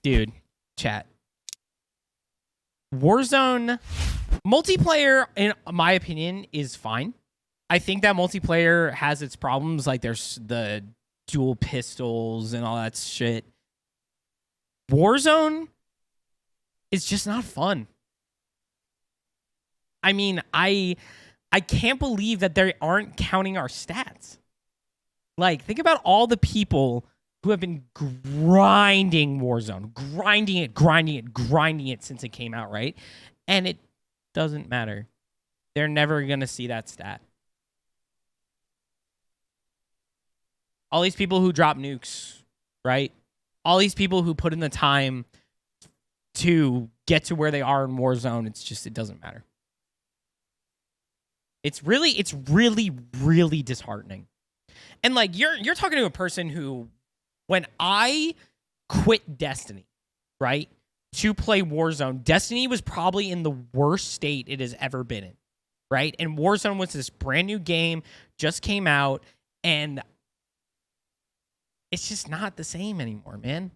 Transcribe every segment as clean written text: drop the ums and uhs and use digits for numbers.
Dude, chat. Warzone multiplayer, in my opinion, is fine. I think that multiplayer has its problems. Like there's the dual pistols and all that shit. Warzone is just not fun. I mean, I can't believe that they aren't counting our stats. Like, think about all the people who have been grinding Warzone, grinding it since it came out, right? And it doesn't matter. They're never going to see that stat. All these people who drop nukes, right? All these people who put in the time to get to where they are in Warzone, it doesn't matter. It's really, really disheartening. And like you're talking to a person who, when I quit Destiny, right, to play Warzone, Destiny was probably in the worst state it has ever been in, right? And Warzone was this brand new game, just came out, and it's just not the same anymore, man.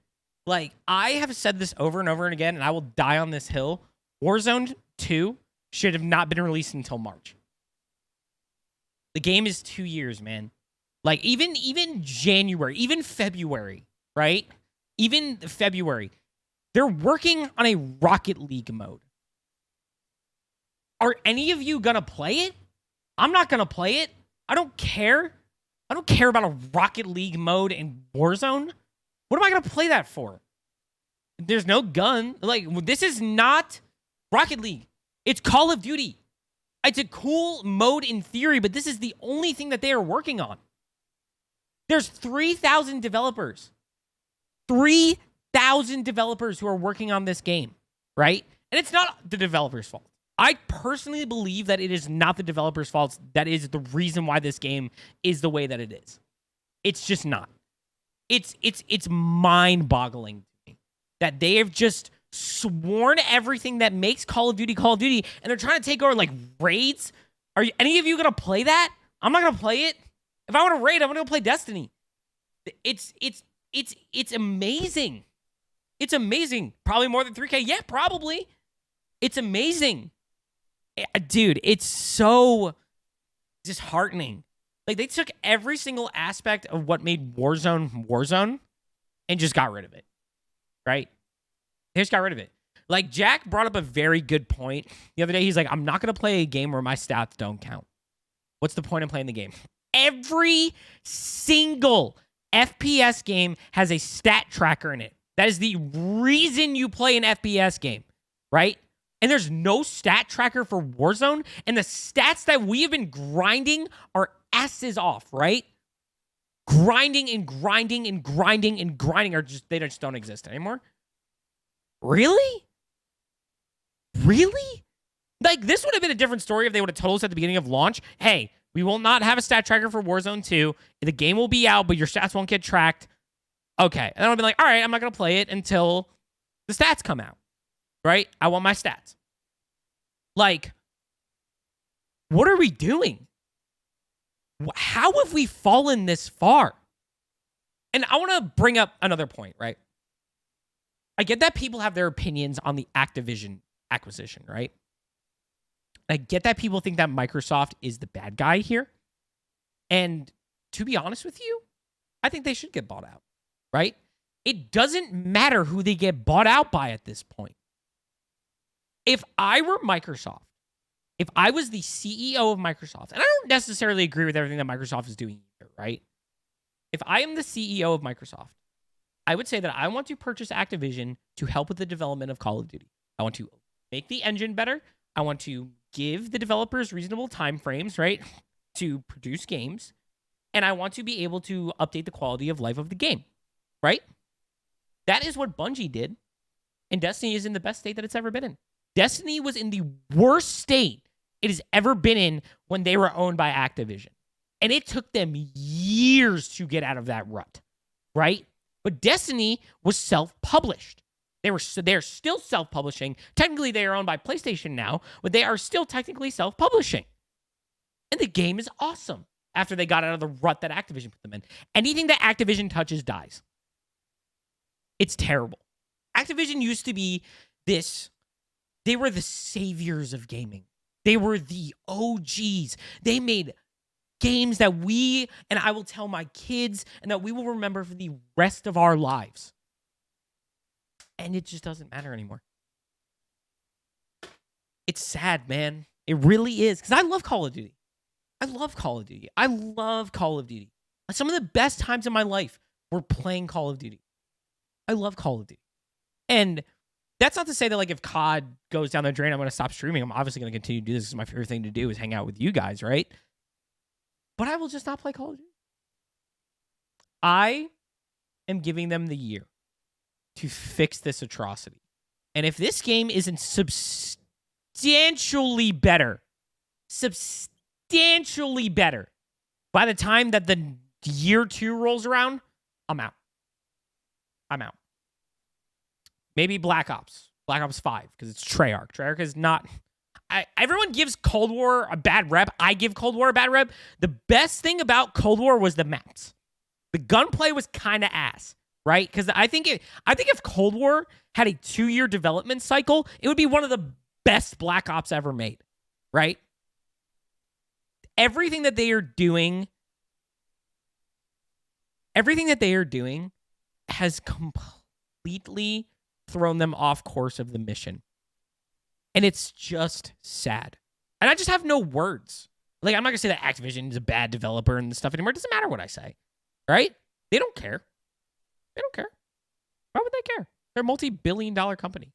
Like, I have said this over and over and again, and I will die on this hill. Warzone 2 should have not been released until March. The game is 2 years, man. Like, even January, even February, right? Even February, they're working on a Rocket League mode. Are any of you going to play it? I'm not going to play it. I don't care. I don't care about a Rocket League mode in Warzone. What am I going to play that for? There's no gun. Like, this is not Rocket League. It's Call of Duty. It's a cool mode in theory, but this is the only thing that they are working on. There's 3,000 developers. 3,000 developers who are working on this game, right? And it's not the developers' fault. I personally believe that it is not the developers' fault. That is the reason why this game is the way that it is. It's just not. It's mind-boggling to me that they have just sworn everything that makes Call of Duty, and they're trying to take over like raids. Are any of you gonna play that? I'm not gonna play it. If I want to raid, I'm gonna play Destiny. It's amazing. It's amazing. Probably more than 3K. Yeah, probably. It's amazing. Dude, it's so disheartening. Like, they took every single aspect of what made Warzone and just got rid of it. Right? They just got rid of it. Like, Jack brought up a very good point the other day. He's like, I'm not going to play a game where my stats don't count. What's the point of playing the game? Every single FPS game has a stat tracker in it. That is the reason you play an FPS game, right? And there's no stat tracker for Warzone, and the stats that we have been grinding are asses off, right? Grinding are just, they just don't exist anymore. Really? Really? Like, this would have been a different story if they would have told us at the beginning of launch, hey, we will not have a stat tracker for Warzone 2. The game will be out, but your stats won't get tracked. Okay. And I would have been like, all right, I'm not going to play it until the stats come out. Right? I want my stats. Like, what are we doing? How have we fallen this far? And I want to bring up another point, right? I get that people have their opinions on the Activision acquisition, right? I get that people think that Microsoft is the bad guy here. And to be honest with you, I think they should get bought out, right? It doesn't matter who they get bought out by at this point. If I were Microsoft, if I was the CEO of Microsoft, and I don't necessarily agree with everything that Microsoft is doing here, right? If I am the CEO of Microsoft, I would say that I want to purchase Activision to help with the development of Call of Duty. I want to make the engine better. I want to give the developers reasonable time frames, right, to produce games. And I want to be able to update the quality of life of the game, right? That is what Bungie did. And Destiny is in the best state that it's ever been in. Destiny was in the worst state it has ever been in when they were owned by Activision. And it took them years to get out of that rut, right? But Destiny was self-published. They're still self-publishing. Technically, they are owned by PlayStation now, but they are still technically self-publishing. And the game is awesome after they got out of the rut that Activision put them in. Anything that Activision touches dies. It's terrible. Activision used to be this, they were the saviors of gaming. They were the OGs. They made games that we, and I will tell my kids, and that we will remember for the rest of our lives. And it just doesn't matter anymore. It's sad, man. It really is. Because I love Call of Duty. I love Call of Duty. I love Call of Duty. Some of the best times in my life were playing Call of Duty. I love Call of Duty. And that's not to say that, like, if COD goes down the drain, I'm going to stop streaming. I'm obviously going to continue to do this. This is my favorite thing to do, is hang out with you guys, right? But I will just not play Call of Duty. I am giving them the year to fix this atrocity. And if this game isn't substantially better by the time that the year 2 rolls around, I'm out. Maybe Black Ops 5, because it's Treyarch. Treyarch is not... everyone gives Cold War a bad rep. I give Cold War a bad rep. The best thing about Cold War was the maps. The gunplay was kind of ass, right? Because I think if Cold War had a 2-year development cycle, it would be one of the best Black Ops ever made, right? Everything that they are doing has completely thrown them off course of the mission. And it's just sad. And I just have no words. Like, I'm not going to say that Activision is a bad developer and stuff anymore. It doesn't matter what I say, right? They don't care. Why would they care? They're a multi-billion-dollar company.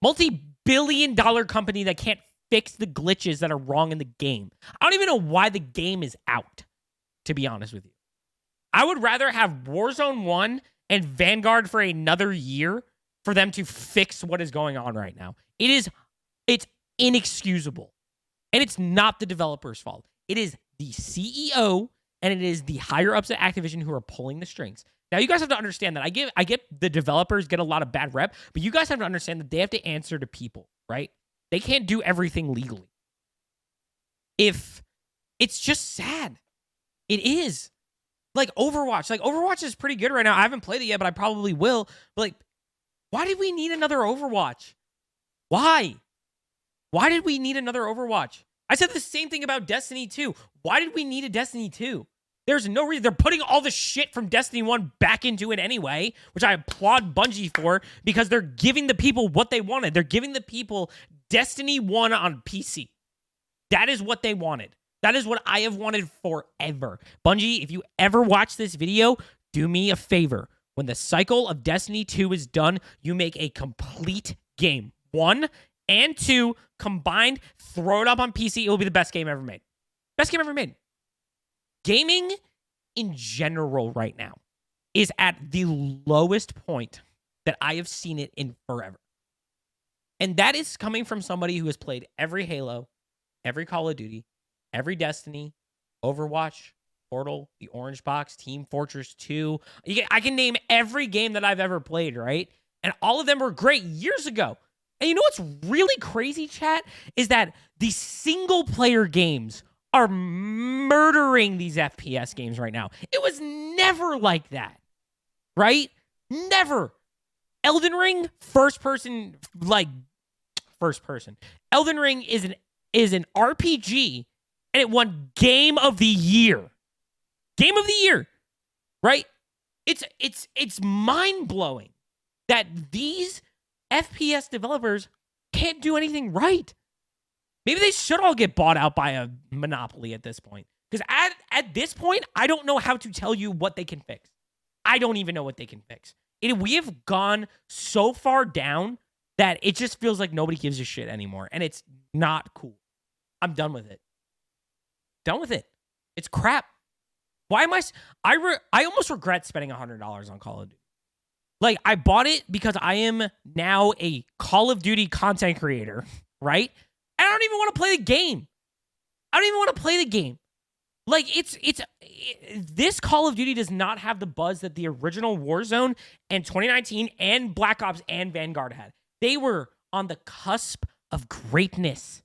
Multi-billion-dollar company that can't fix the glitches that are wrong in the game. I don't even know why the game is out, to be honest with you. I would rather have Warzone 1 and Vanguard for another year for them to fix what is going on right now. It's inexcusable. And it's not the developer's fault. It is the CEO and it is the higher ups at Activision who are pulling the strings. Now, you guys have to understand that I get the developers get a lot of bad rep, but you guys have to understand that they have to answer to people, right? They can't do everything legally. It's just sad. It is. Like Overwatch is pretty good right now. I haven't played it yet, but I probably will. But like, why did we need another Overwatch? Why? Why did we need another Overwatch? I said the same thing about Destiny 2. Why did we need a Destiny 2? There's no reason. They're putting all the shit from Destiny 1 back into it anyway, which I applaud Bungie for, because they're giving the people what they wanted. They're giving the people Destiny 1 on PC. That is what they wanted. That is what I have wanted forever. Bungie, if you ever watch this video, do me a favor. When the cycle of Destiny 2 is done, you make a complete game. 1 and 2 combined, throw it up on PC. It will be the best game ever made. Best game ever made. Gaming in general right now is at the lowest point that I have seen it in forever. And that is coming from somebody who has played every Halo, every Call of Duty, every Destiny, Overwatch, Portal, the Orange Box, Team Fortress 2. I can name every game that I've ever played, right? And all of them were great years ago. And you know what's really crazy, chat? Is that the single-player games are murdering these FPS games right now. It was never like that, right? Never. Elden Ring, first person. Elden Ring is an RPG, and it won Game of the Year. Game of the Year, right? It's mind-blowing that these FPS developers can't do anything right. Maybe they should all get bought out by a monopoly at this point. Because at this point, I don't know how to tell you what they can fix. I don't even know what they can fix. We have gone so far down that it just feels like nobody gives a shit anymore. And it's not cool. I'm done with it. Done with it. It's crap. Why am I almost regret spending $100 on Call of Duty. Like, I bought it because I am now a Call of Duty content creator, right? I don't even want to play the game. Like, this Call of Duty does not have the buzz that the original Warzone and 2019 and Black Ops and Vanguard had. They were on the cusp of greatness.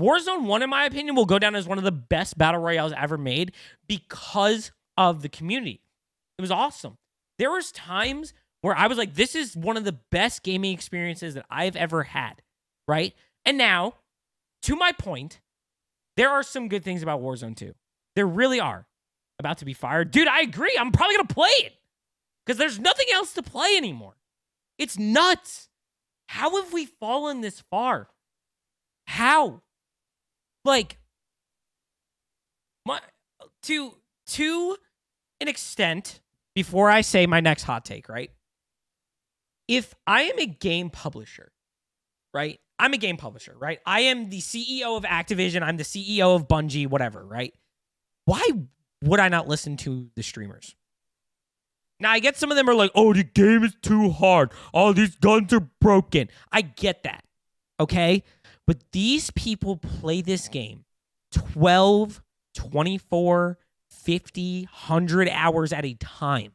Warzone 1, in my opinion, will go down as one of the best battle royales ever made because of the community. It was awesome. There was times where I was like, this is one of the best gaming experiences that I've ever had, right? And now, to my point, there are some good things about Warzone 2. There really are. About to be fired. Dude, I agree. I'm probably going to play it because there's nothing else to play anymore. It's nuts. How have we fallen this far? How? Like, to an extent, before I say my next hot take, right? If I am a game publisher, right? I'm a game publisher, right? I am the CEO of Activision. I'm the CEO of Bungie, whatever, right? Why would I not listen to the streamers? Now, I get some of them are like, oh, the game is too hard. All these guns are broken. I get that, okay? But these people play this game 12, 24, 50, 100 hours at a time.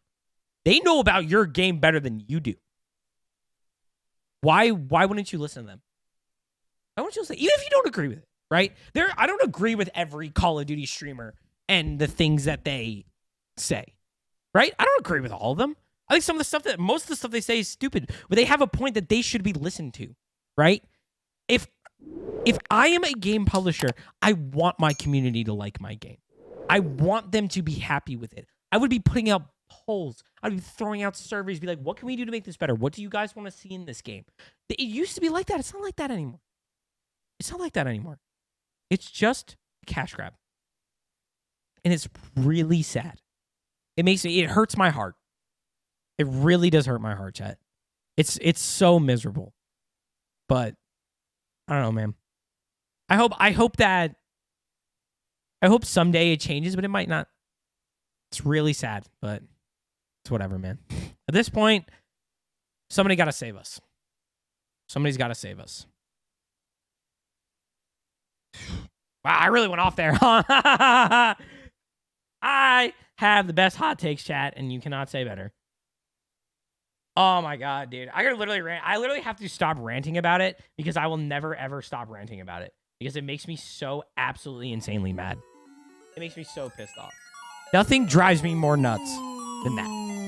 They know about your game better than you do. Why wouldn't you listen to them? Why wouldn't you listen? Even if you don't agree with it, right? I don't agree with every Call of Duty streamer and the things that they say, right? I don't agree with all of them. I think most of the stuff they say is stupid, but they have a point that they should be listened to, right? If I am a game publisher, I want my community to like my game. I want them to be happy with it. I would be putting out polls. I'd be throwing out surveys, be like, what can we do to make this better? What do you guys want to see in this game? It used to be like that. It's not like that anymore. It's not like that anymore. It's just a cash grab. And it's really sad. It hurts my heart. It really does hurt my heart, chat. It's so miserable. But I don't know, man. I hope someday it changes, but it might not. It's really sad, but it's whatever, man. At this point, somebody got to save us. Somebody's got to save us. Wow, I really went off there. I have the best hot takes, chat, and you cannot say better. Oh my god, dude. I literally have to stop ranting about it because I will never ever stop ranting about it because it makes me so absolutely insanely mad. It makes me so pissed off. Nothing drives me more nuts than that.